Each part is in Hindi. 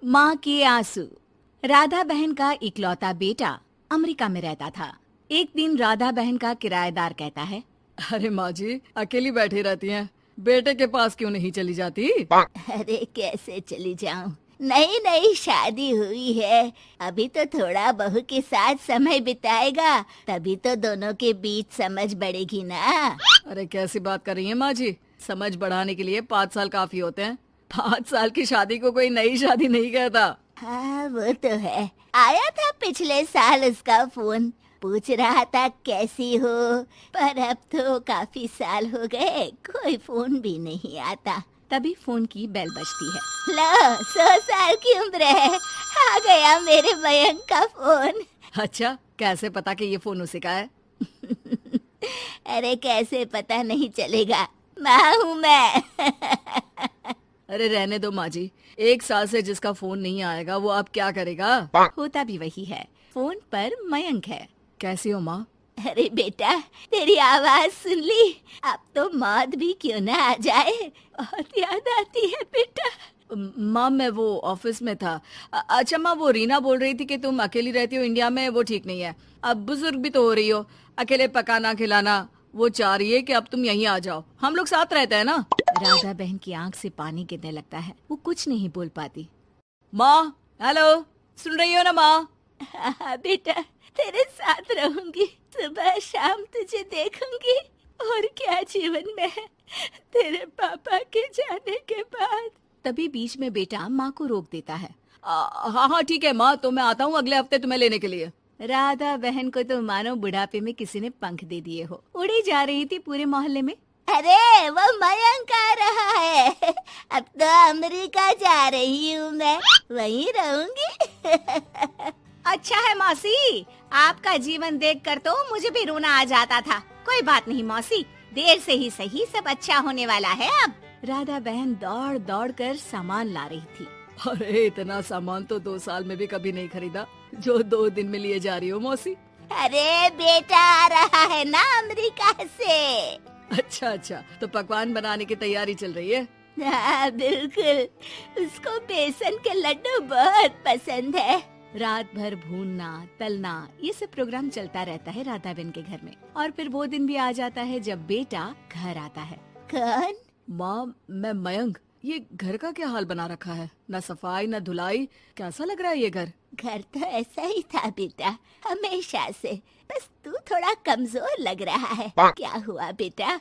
माँ के आंसू। राधा बहन का इकलौता बेटा अमेरिका में रहता था। एक दिन राधा बहन का किराएदार कहता है, अरे माँ जी अकेली बैठी रहती हैं, बेटे के पास क्यों नहीं चली जाती? अरे कैसे चली जाऊं, नई नई शादी हुई है। अभी तो थोड़ा बहू के साथ समय बिताएगा, तभी तो दोनों के बीच समझ बढ़ेगी ना। अरे कैसी बात कर रही हैं माँ जी, समझ बढ़ाने के लिए 5 साल काफी होते हैं। 5 साल की शादी को कोई नई शादी नहीं कहता। हाँ वो तो है। आया था पिछले साल उसका फोन, पूछ रहा था कैसी हो, पर अब तो काफी साल हो गए, कोई फोन भी नहीं आता। तभी फोन की बेल बजती है। लो 100 साल की उम्र है, आ गया मेरे मयंक का फोन। अच्छा, कैसे पता कि ये फोन उसी का है? अरे कैसे पता नहीं चलेगा, माँ हूँ मैं। अरे रहने दो माँ जी, 1 साल से जिसका फोन नहीं आएगा वो अब क्या करेगा? होता भी वही है। फोन पर मयंक है। कैसी हो माँ? अरे बेटा, तेरी आवाज सुन ली, अब तो मौत भी क्यों ना आ जाए, बहुत याद आती है बेटा। माँ मैं वो ऑफिस में था। अच्छा माँ, वो रीना बोल रही थी कि तुम अकेली रहती हो इंडिया में, वो ठीक नहीं है। अब बुजुर्ग भी तो हो रही हो, अकेले पकाना खिलाना, वो चाह रही है कि अब तुम यहीं आ जाओ, हम लोग साथ रहते हैं ना। राधा बहन की आंख से पानी गिरने लगता है। वो कुछ नहीं बोल पाती। माँ हेलो, सुन रही हो ना माँ? हाँ बेटा, तेरे साथ रहूंगी, सुबह शाम तुझे देखूंगी, और क्या जीवन में है तेरे पापा के जाने के बाद। तभी बीच में बेटा माँ को रोक देता है। हाँ हाँ ठीक है माँ, तो मैं आता हूँ अगले हफ्ते तुम्हें लेने के लिए। राधा बहन को तो मानो बुढ़ापे में किसी ने पंख दे दिए हो। उड़ी जा रही थी पूरे मोहल्ले में। अरे वो मयंक आ रहा है, अब तो अमेरिका जा रही हूँ मैं, वहीं रहूंगी। अच्छा है मौसी, आपका जीवन देखकर तो मुझे भी रोना आ जाता था। कोई बात नहीं मौसी, देर से ही सही, सब अच्छा होने वाला है अब। राधा बहन दौड़ दौड़ कर सामान ला रही थी। अरे इतना सामान तो 2 साल में भी कभी नहीं खरीदा जो 2 दिन में लिए जा रही हो मौसी। अरे बेटा आ रहा है ना अमेरिका से। अच्छा अच्छा, तो पकवान बनाने की तैयारी चल रही है? हाँ बिल्कुल, उसको बेसन के लड्डू बहुत पसंद है। रात भर भूनना तलना ये सब प्रोग्राम चलता रहता है राधा बहन के घर में। और फिर वो दिन भी आ जाता है जब बेटा घर आता है। कौन? माँ मैं मयंक। ये घर का क्या हाल बना रखा है, न सफाई न धुलाई, कैसा लग रहा है ये घर? घर तो ऐसा ही था बेटा, हमेशा से, बस तू थोड़ा कमजोर लग रहा है। क्या हुआ बेटा?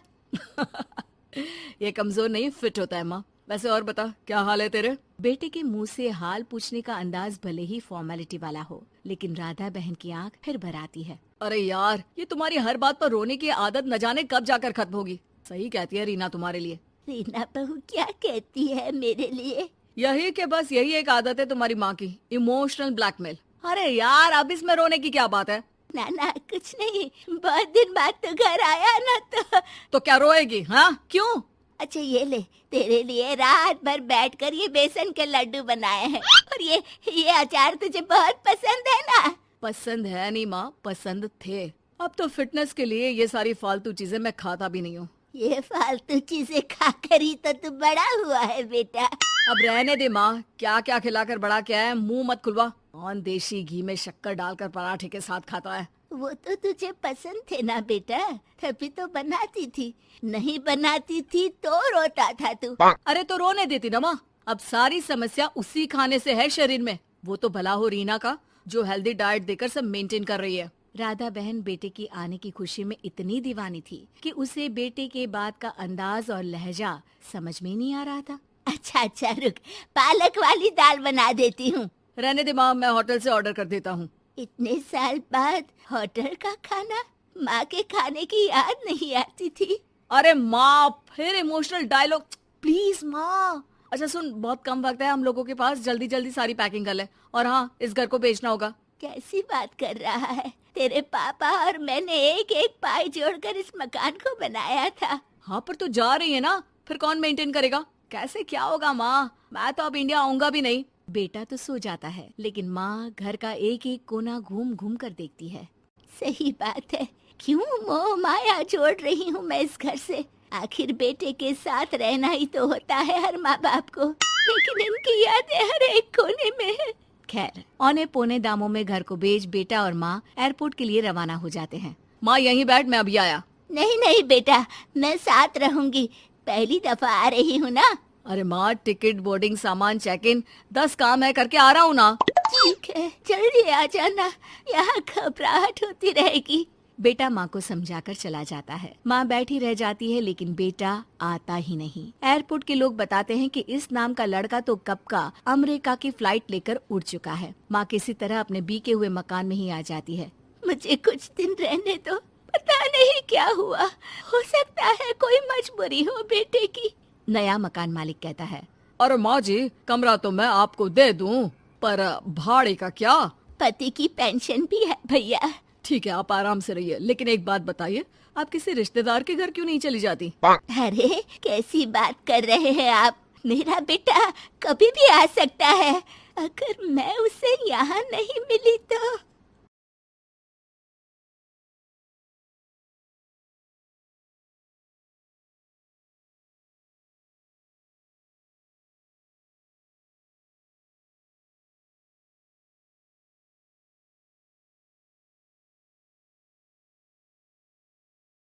ये कमजोर नहीं, फिट होता है माँ। वैसे और बता, क्या हाल है तेरे? बेटे के मुंह से हाल पूछने का अंदाज भले ही फॉर्मेलिटी वाला हो, लेकिन राधा बहन की आंख फिर भर आती है। अरे यार, ये तुम्हारी हर बात पर रोने की आदत न जाने कब जाकर खत्म होगी। सही कहती है रीना तुम्हारे लिए। रीना बहू क्या कहती है मेरे लिए? यही के बस यही एक आदत है तुम्हारी माँ की, इमोशनल ब्लैकमेल। अरे यार, अब इसमें रोने की क्या बात है? ना ना कुछ नहीं, बहुत दिन बाद तो घर आया ना तो क्या रोएगी? हाँ क्यों? अच्छा ये ले, तेरे लिए रात भर बैठकर ये बेसन के लड्डू बनाए हैं, और ये अचार तुझे बहुत पसंद है ना? पसंद है नहीं माँ, पसंद थे। अब तो फिटनेस के लिए ये सारी फालतू चीजें मैं खाता भी नहीं हूँ। ये फालतू चीजें खाकर ही तो तू बड़ा हुआ है बेटा। अब रहने दे माँ, क्या क्या खिलाकर बड़ा किया है, मुंह मत खुलवा। कौन देशी घी में शक्कर डालकर पराठे के साथ खाता है? वो तो तुझे पसंद थे ना बेटा, तभी तो बनाती थी, नहीं बनाती थी तो रोता था तू। अरे तो रोने देती ना माँ, अब सारी समस्या उसी खाने से है शरीर में। वो तो भला हो रीना का, जो हेल्दी डाइट देकर सब मेंटेन कर रही है। राधा बहन बेटे की आने की खुशी में इतनी दीवानी थी कि उसे बेटे के बात का अंदाज और लहजा समझ में नहीं आ रहा था। अच्छा अच्छा रुक, पालक वाली दाल बना देती हूँ। रहने दे माँ, मैं होटल से ऑर्डर कर देता हूँ। इतने साल बाद होटल का खाना, माँ के खाने की याद नहीं आती थी। अरे माँ, फिर इमोशनल डायलॉग, प्लीज माँ। अच्छा सुन, बहुत कम वक्त है हम लोगों के पास, जल्दी जल्दी सारी पैकिंग कर ले। और हाँ, इस घर को बेचना होगा। कैसी बात कर रहा है, तेरे पापा और मैंने एक एक पाई जोड़कर इस मकान को बनाया था। हाँ पर तू जा रही है ना, फिर कौन मेंटेन करेगा? कैसे क्या होगा माँ, मैं तो अब इंडिया आऊंगा भी नहीं। बेटा तो सो जाता है, लेकिन माँ घर का एक एक कोना घूम घूम कर देखती है। सही बात है, क्यों मोह माया जोड़ रही हूँ मैं इस घर से? आखिर बेटे के साथ रहना ही तो होता है हर माँ बाप को। लेकिन इनकी यादें हर एक कोने में है। खैर, औने पौने दामों में घर को बेच बेटा और माँ एयरपोर्ट के लिए रवाना हो जाते हैं। माँ यहीं बैठ, मैं अभी आया। नहीं नहीं बेटा, मैं साथ रहूंगी, पहली दफा आ रही हूँ ना। अरे माँ, टिकट, बोर्डिंग, सामान, चेक इन, 10 काम है, करके आ रहा हूँ ना। ठीक है, जल्दी आ जाना, यहाँ घबराहट होती रहेगी। बेटा माँ को समझाकर चला जाता है। माँ बैठी रह जाती है लेकिन बेटा आता ही नहीं। एयरपोर्ट के लोग बताते हैं कि इस नाम का लड़का तो कब का अमेरिका की फ्लाइट लेकर उड़ चुका है। माँ किसी तरह अपने बीके हुए मकान में ही आ जाती है। मुझे कुछ दिन रहने दो, पता नहीं क्या हुआ, हो सकता है कोई मजबूरी हो बेटे की। नया मकान मालिक कहता है। अरे माँ जी, कमरा तो मैं आपको दे दूँ, पर भाड़े का क्या? पति की पेंशन भी है भैया। ठीक है, आप आराम से रहिए, लेकिन एक बात बताइए, आप किसी रिश्तेदार के घर क्यों नहीं चली जाती? अरे कैसी बात कर रहे हैं आप, मेरा बेटा कभी भी आ सकता है। अगर मैं उसे यहाँ नहीं मिली तो